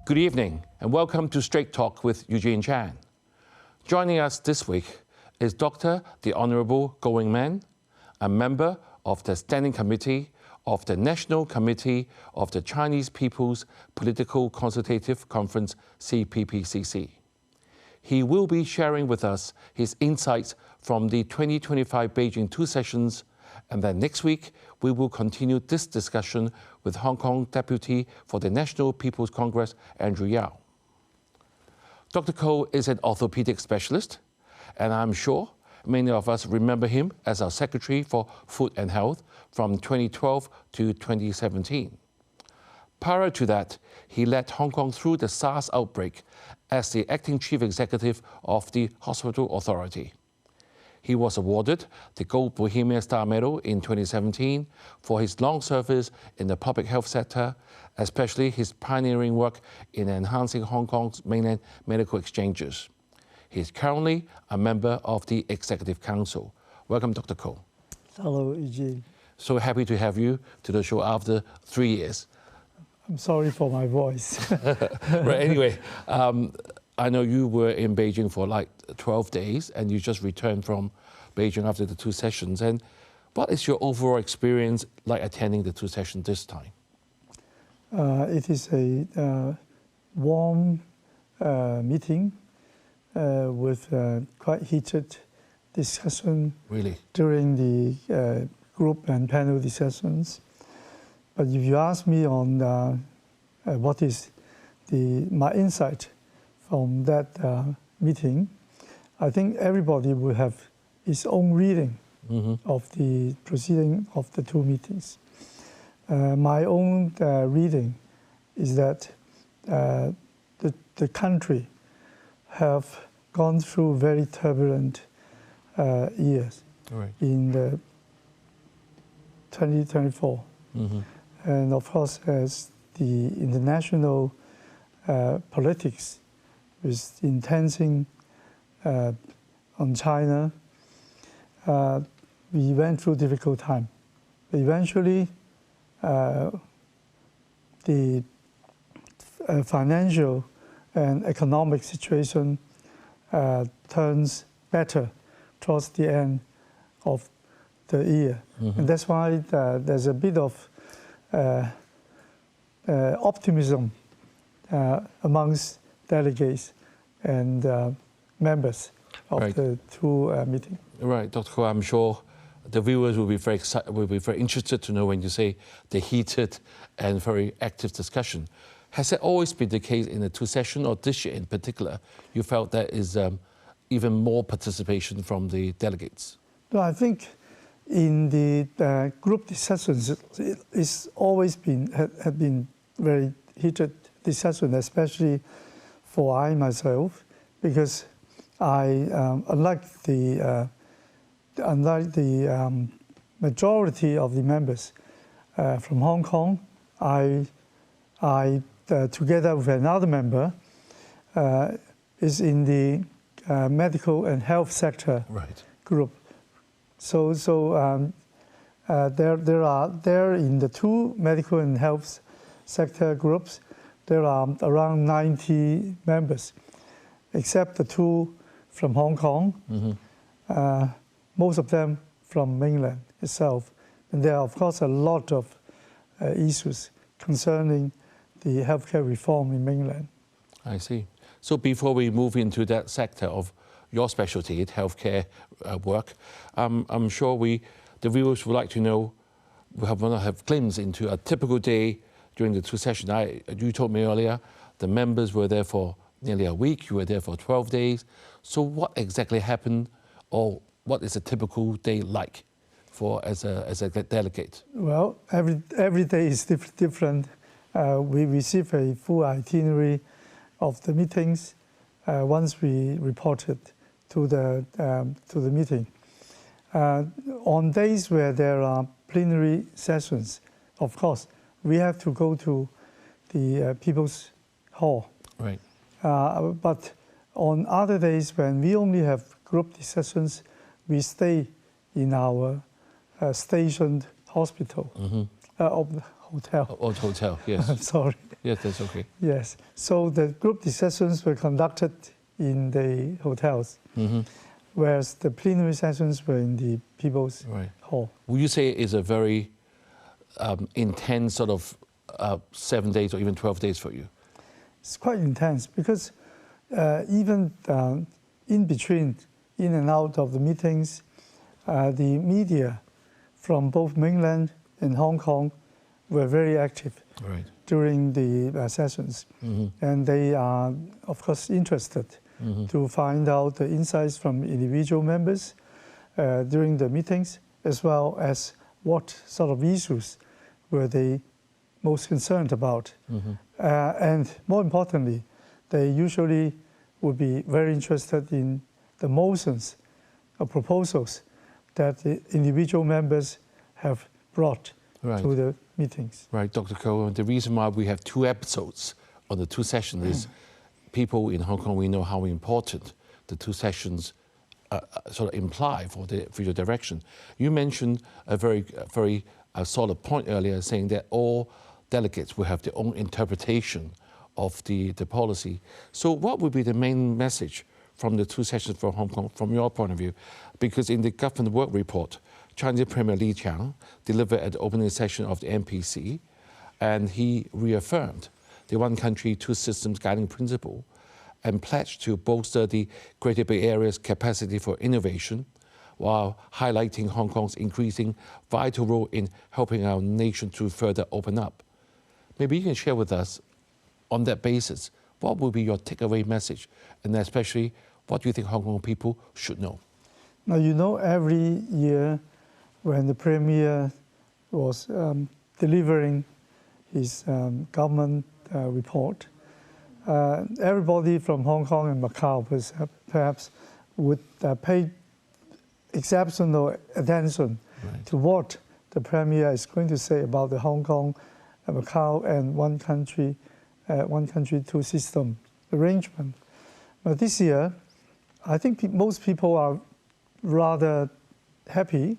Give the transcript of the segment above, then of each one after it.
Good evening and welcome to Straight Talk with Eugene Chan. Joining us this week is Dr. the Honourable Going Man, a member of the Standing Committee of the National Committee of the Chinese People's Political Consultative Conference, CPPCC. He will be sharing with us his insights from the 2025 Beijing Two Sessions, and then next week we will continue this discussion with Hong Kong Deputy for the National People's Congress, Andrew Yao. Dr. Ko is an orthopedic specialist, and I'm sure many of us remember him as our Secretary for Food and Health from 2012 to 2017. Prior to that, he led Hong Kong through the SARS outbreak as the acting chief executive of the Hospital Authority. He was awarded the Gold Bohemian Star Medal in 2017 for his long service in the public health sector, especially his pioneering work in enhancing Hong Kong's mainland medical exchanges. He is currently a member of the Executive Council. Welcome, Dr. Ko. Hello, Eugene. So happy to have you to the show after 3 years. I'm sorry for my voice. Right, anyway, I know you were in Beijing for like 12 days and you just returned from Beijing after the two sessions. And what is your overall experience like attending the two sessions this time? It is a warm meeting with quite heated discussion during the group and panel discussions. But if you ask me on what is my insight from that meeting, I think everybody will have his own reading of the proceeding of the two meetings. My own reading is that the country have gone through very turbulent years in the 2024. And of course, as the international politics is intensing on China, we went through difficult time. Eventually, the financial and economic situation turns better towards the end of the year. And that's why there's a bit of optimism amongst delegates and members of the two meetings. Right, Dr. Ko, I'm sure the viewers will be very excited, will be very interested to know when you say the heated and very active discussion. Has that always been the case in the two sessions, or this year in particular, you felt there is even more participation from the delegates? No, I think in the group discussions, it's always have been very heated discussion, especially for I myself, because unlike the majority of the members from Hong Kong, I together with another member is in the medical and health sector group. So there in the two medical and health sector groups, there are around 90 members, except the two from Hong Kong, most of them from mainland itself. And there are, of course, a lot of issues concerning the healthcare reform in mainland. I see. So before we move into that sector of your specialty, healthcare work, I'm sure the viewers would like to know, we want to have a glimpse into a typical day during the two sessions. You told me earlier, the members were there for nearly a week, you were there for 12 days. So what exactly happened, or what is a typical day like as a delegate? Well, every day is different. We receive a full itinerary of the meetings once we reported to the meeting. On days where there are plenary sessions, of course, we have to go to the People's Hall. But on other days when we only have group sessions, we stay in our stationed hospital, hotel. Or hotel, yes. Sorry. Yes, that's okay. Yes. So the group discussions were conducted in the hotels, whereas the plenary sessions were in the People's Hall. Would you say it's a very intense sort of 7 days or even 12 days for you? It's quite intense because even in between, in and out of the meetings, the media from both mainland and Hong Kong were very active during the sessions. And they are, of course, interested to find out the insights from individual members during the meetings, as well as what sort of issues were they most concerned about. And more importantly, they usually would be very interested in the motions or proposals that the individual members have brought to the meetings. Right, Dr. Koh, the reason why we have 2 episodes on the 2 sessions is people in Hong Kong, we know how important the 2 sessions sort of imply for the future direction. You mentioned a very solid point earlier, saying that all delegates will have their own interpretation of the policy. So what would be the main message from the 2 sessions for Hong Kong, from your point of view? Because in the government work report, Chinese Premier Li Qiang delivered at the opening session of the NPC, and he reaffirmed the one country, 2 systems guiding principle and pledged to bolster the Greater Bay Area's capacity for innovation while highlighting Hong Kong's increasing vital role in helping our nation to further open up. Maybe you can share with us, on that basis, what will be your takeaway message, and especially what do you think Hong Kong people should know? Now, you know, every year when the Premier was delivering his government report, everybody from Hong Kong and Macau perhaps would pay exceptional attention to what the Premier is going to say about the Hong Kong, Macau, and one country, 2 system arrangement. Now, this year, I think most people are rather happy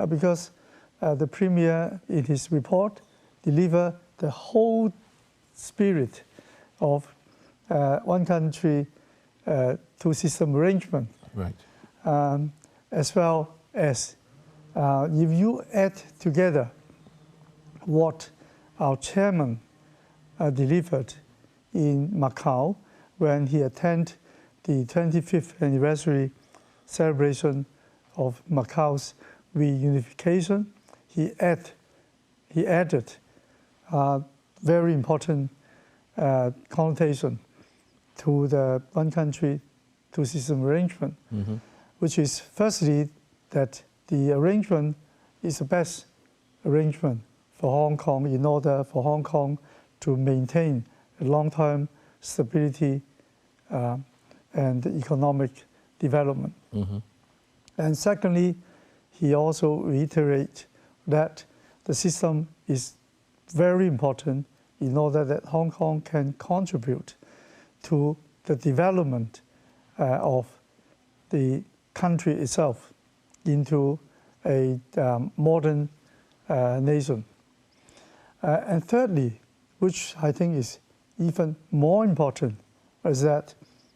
because the Premier, in his report, delivered the whole spirit of one country, 2 system arrangement. As well as if you add together what our chairman delivered in Macau when he attended the 25th anniversary celebration of Macau's reunification, he added very important connotation to the one country, 2 system arrangement, which is firstly that the arrangement is the best arrangement for Hong Kong in order for Hong Kong to maintain a long-term stability and economic development. And secondly, he also reiterates that the system is very important in order that Hong Kong can contribute to the development of the country itself into a modern nation. And thirdly, which I think is even more important, is that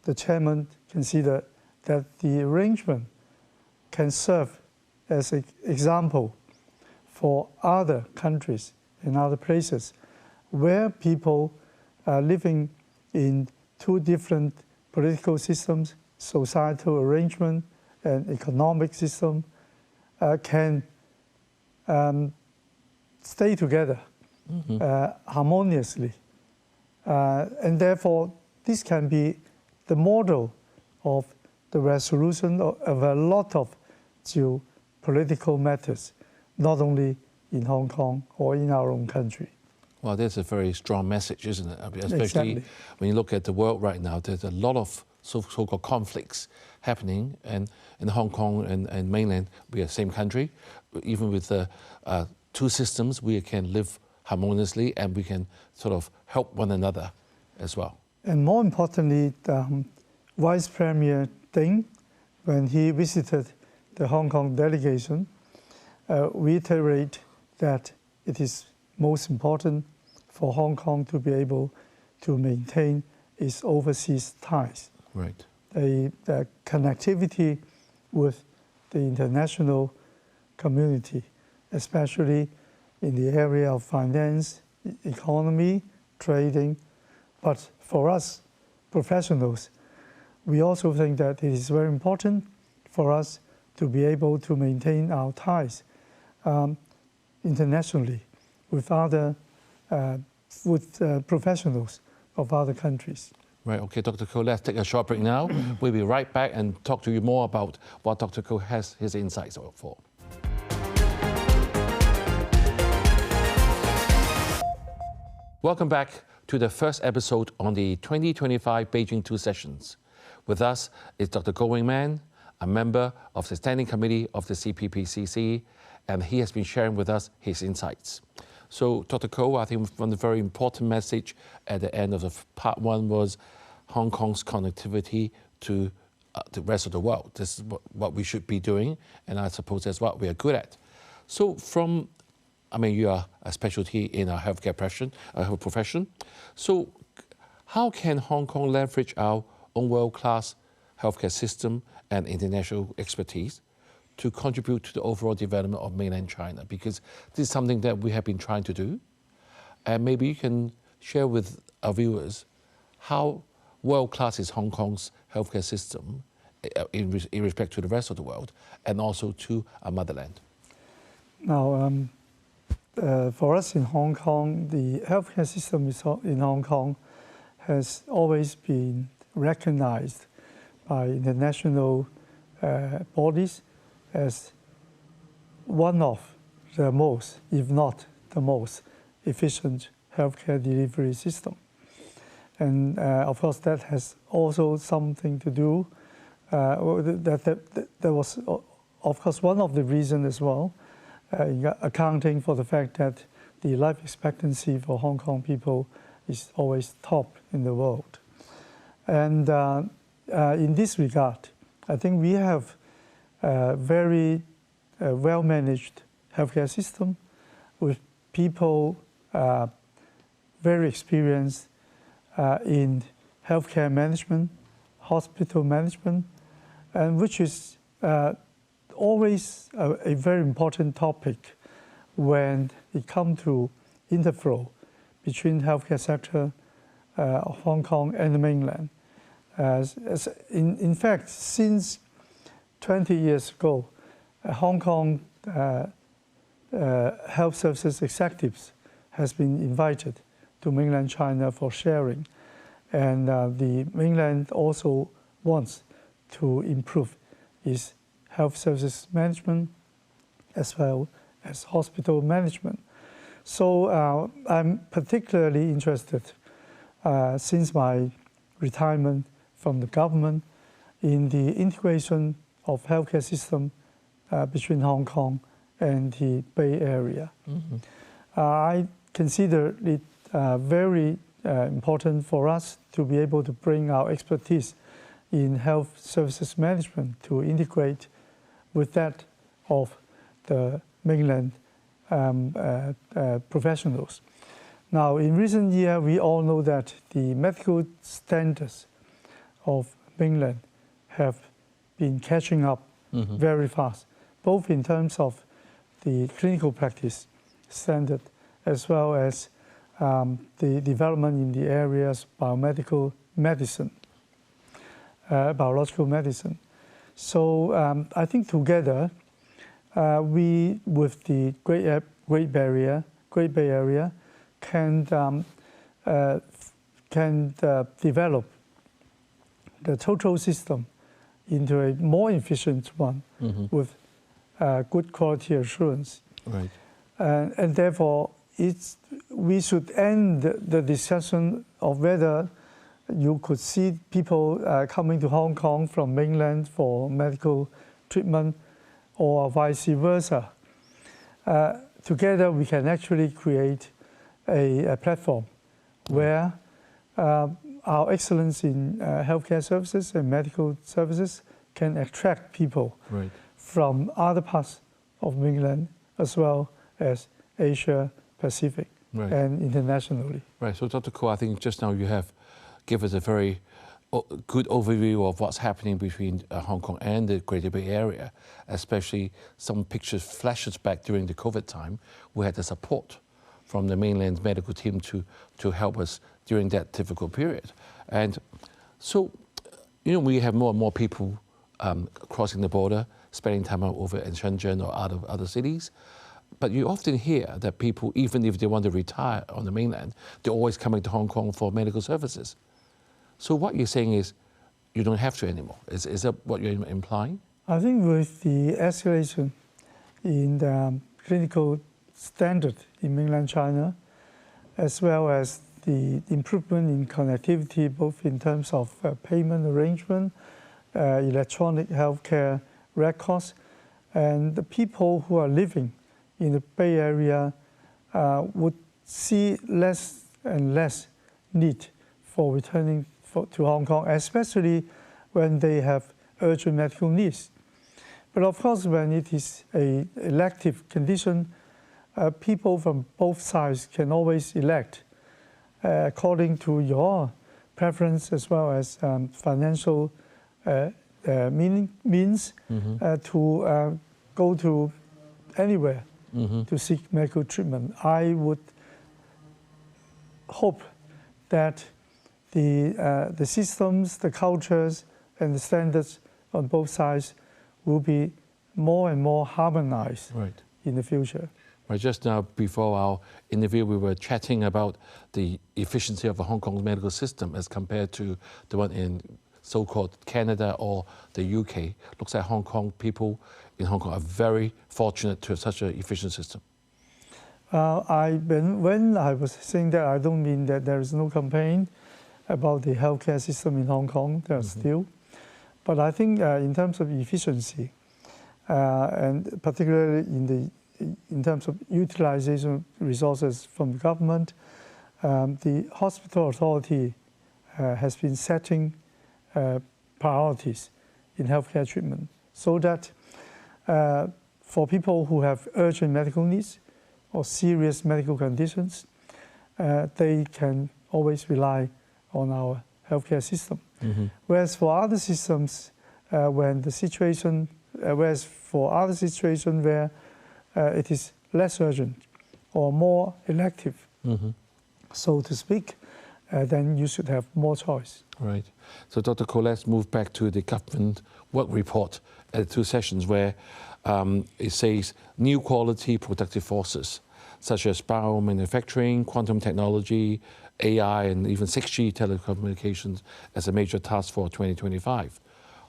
the chairman considered that the arrangement can serve as an example for other countries and other places where people are living in 2 different political systems, societal arrangement, and economic system can stay together harmoniously. And therefore, this can be the model of the resolution of a lot of geopolitical matters, not only in Hong Kong or in our own country. Well, that's a very strong message, isn't it? I mean, especially when you look at the world right now, there's a lot of so-called conflicts happening, and in Hong Kong and mainland, we are the same country. Even with the 2 systems, we can live harmoniously and we can sort of help one another as well. And more importantly, Vice Premier Deng, when he visited the Hong Kong delegation, reiterate that it is most important for Hong Kong to be able to maintain its overseas ties. Right. The connectivity with the international community, especially in the area of finance, economy, trading. But for us professionals, we also think that it is very important for us to be able to maintain our ties internationally with other professionals of other countries. Right, okay, Dr. Koh, let's take a short break now. We'll be right back and talk to you more about what Dr. Koh has his insights for. Welcome back to the first episode on the 2025 Beijing 2 sessions. With us is Dr. Goh Wing Man, a member of the Standing Committee of the CPPCC, and he has been sharing with us his insights. So, Dr. Koh, I think one very important message at the end of the part 1 was Hong Kong's connectivity to the rest of the world. This is what we should be doing, and I suppose that's what we are good at. So you are a specialty in our healthcare profession. So how can Hong Kong leverage our own world-class healthcare system and international expertise to contribute to the overall development of mainland China? Because this is something that we have been trying to do. And maybe you can share with our viewers how world-class is Hong Kong's healthcare system in respect to the rest of the world and also to our motherland. Now, for us in Hong Kong, the healthcare system in Hong Kong has always been recognized by international bodies as one of the most, if not the most, efficient healthcare delivery system. And of course, that has also something to do, that was, of course, one of the reasons as well, accounting for the fact that the life expectancy for Hong Kong people is always top in the world. And in this regard, I think we have a very well-managed healthcare system with people very experienced in healthcare management, hospital management, and which is always a very important topic when it comes to interflow between healthcare sector of Hong Kong and the mainland. In fact, since 20 years ago, Hong Kong health services executives has been invited to mainland China for sharing. And the mainland also wants to improve its health services management as well as hospital management. So I'm particularly interested since my retirement from the government in the integration of healthcare system between Hong Kong and the Bay Area. Mm-hmm. I consider it very important for us to be able to bring our expertise in health services management to integrate with that of the mainland professionals. Now, in recent years, we all know that the medical standards of mainland have been catching up very fast, both in terms of the clinical practice standard as well as the development in the areas of biomedical medicine, biological medicine. So I think together, we, with the Great Bay Area, can develop the total system into a more efficient one with good quality assurance. Right. And therefore, we should end the discussion of whether you could see people coming to Hong Kong from mainland for medical treatment or vice versa. Together, we can actually create a platform where our excellence in healthcare services and medical services can attract people from other parts of mainland as well as Asia Pacific Right. and internationally. Right. So, Dr. Koh, I think just now you have given us a very good overview of what's happening between Hong Kong and the Greater Bay Area, especially some pictures flashes back during the COVID time. We had the support from the mainland medical team to help us during that difficult period. And so, we have more and more people crossing the border, spending time over in Shenzhen or out of other cities. But you often hear that people, even if they want to retire on the mainland, they're always coming to Hong Kong for medical services. So what you're saying is you don't have to anymore. Is that what you're implying? I think with the escalation in the clinical standard in mainland China, as well as the improvement in connectivity, both in terms of payment arrangement, electronic healthcare records, and the people who are living in the Bay Area would see less and less need for returning to Hong Kong, especially when they have urgent medical needs. But of course, when it is an elective condition, people from both sides can always elect according to your preference as well as financial means to go to anywhere to seek medical treatment. I would hope that the systems, the cultures, and the standards on both sides will be more and more harmonized in the future. Right, just now before our interview, we were chatting about the efficiency of the Hong Kong medical system as compared to the one in so-called Canada or the UK. Looks like people in Hong Kong are very fortunate to have such an efficient system. When I was saying that, I don't mean that there is no complaint about the healthcare system in Hong Kong. There are still. But I think in terms of efficiency, and particularly in terms of utilization of resources from the government, the hospital authority has been setting priorities in healthcare treatment so that for people who have urgent medical needs or serious medical conditions, they can always rely on our healthcare system. Whereas for other systems, whereas for other situations where it is less urgent or more elective, so to speak, then you should have more choice. Right. So, Dr. Koh, let's move back to the government work report at 2 sessions where it says new quality productive forces such as biomanufacturing, quantum technology, AI, and even 6G telecommunications as a major task for 2025.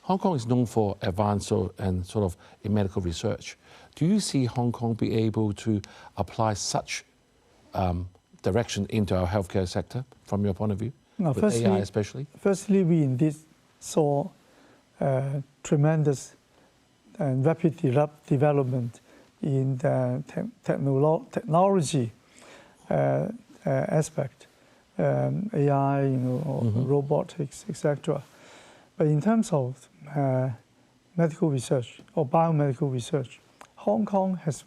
Hong Kong is known for advanced and sort of in medical research. Do you see Hong Kong be able to apply such direction into our healthcare sector from your point of view, with AI especially? Firstly, we indeed saw tremendous and rapid development in the technology aspect, AI, robotics, etc. But in terms of medical research or biomedical research, Hong Kong has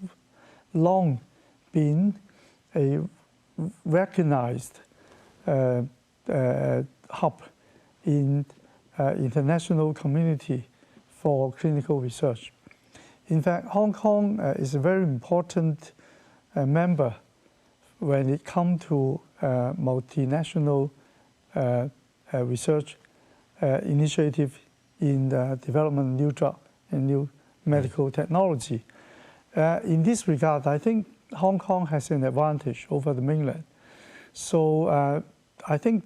long been a recognized hub in international community for clinical research. In fact, Hong Kong is a very important member when it comes to multinational research initiative in the development of new drug and new medical technology. In this regard, I think Hong Kong has an advantage over the mainland. So I think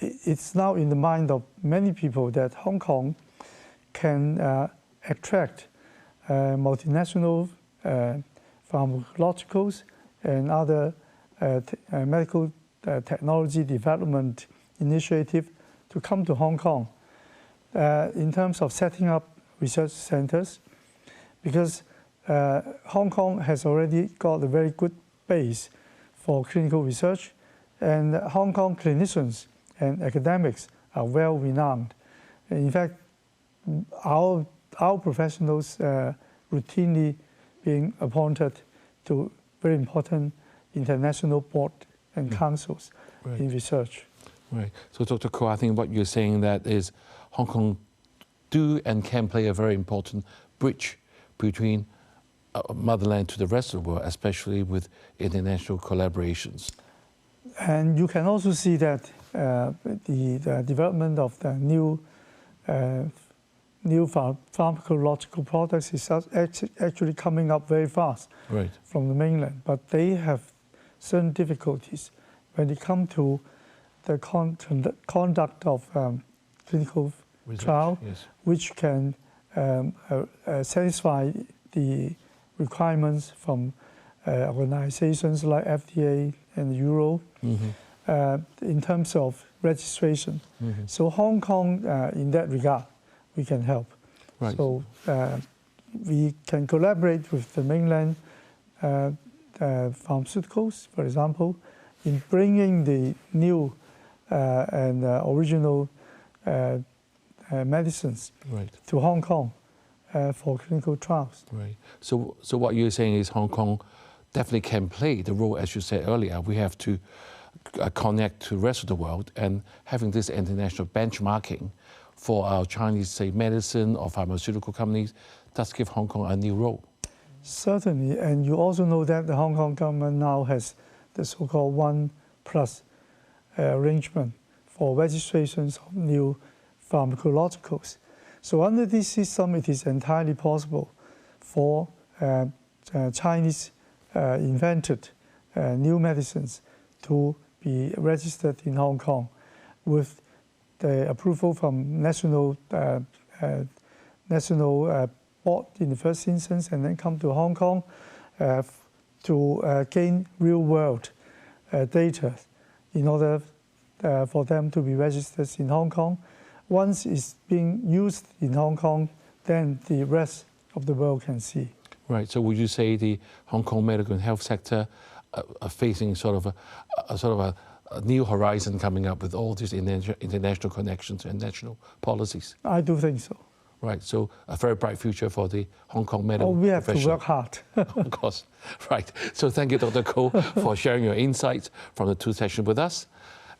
it's now in the mind of many people that Hong Kong can attract multinational pharmaceuticals and other medical technology development initiative to come to Hong Kong in terms of setting up research centers, because Hong Kong has already got a very good base for clinical research, and Hong Kong clinicians and academics are well renowned. In fact, our professionals routinely being appointed to very important international board and councils in research. Right. So, Dr. Koh, I think what you're saying that is Hong Kong do and can play a very important bridge between motherland to the rest of the world, especially with international collaborations. And you can also see that the development of the new pharmacological products is actually coming up very fast from the mainland. But they have certain difficulties when it comes to the conduct of clinical trial, which can satisfy the requirements from organizations like FDA and Euro in terms of registration. So Hong Kong, in that regard, we can help. So we can collaborate with the mainland pharmaceuticals, for example, in bringing the new and original medicines to Hong Kong for clinical trials. So what you're saying is Hong Kong definitely can play the role, as you said earlier. We have to connect to the rest of the world, and having this international benchmarking for our Chinese, say, medicine or pharmaceutical companies does give Hong Kong a new role. Certainly, and you also know that the Hong Kong government now has the so-called 1+ arrangement for registrations of new pharmacologicals. So under this system, it is entirely possible for Chinese invented new medicines to be registered in Hong Kong with the approval from national board in the first instance, and then come to Hong Kong to gain real-world data in order for them to be registered in Hong Kong. Once it's being used in Hong Kong, then the rest of the world can see. Right. So would you say the Hong Kong medical and health sector are facing sort of a new horizon coming up with all these international connections and national policies? I do think so. Right. So a very bright future for the Hong Kong medical profession. We have to work hard. Of course. Right. So thank you, Dr. Koh, for sharing your insights from the two sessions with us.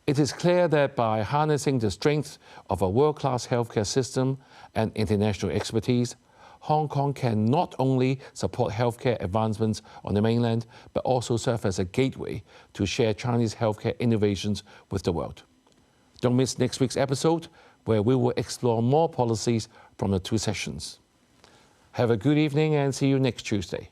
It is clear that by harnessing the strength of a world-class healthcare system and international expertise, Hong Kong can not only support healthcare advancements on the mainland, but also serve as a gateway to share Chinese healthcare innovations with the world. Don't miss next week's episode, where we will explore more policies from the two sessions. Have a good evening and see you next Tuesday.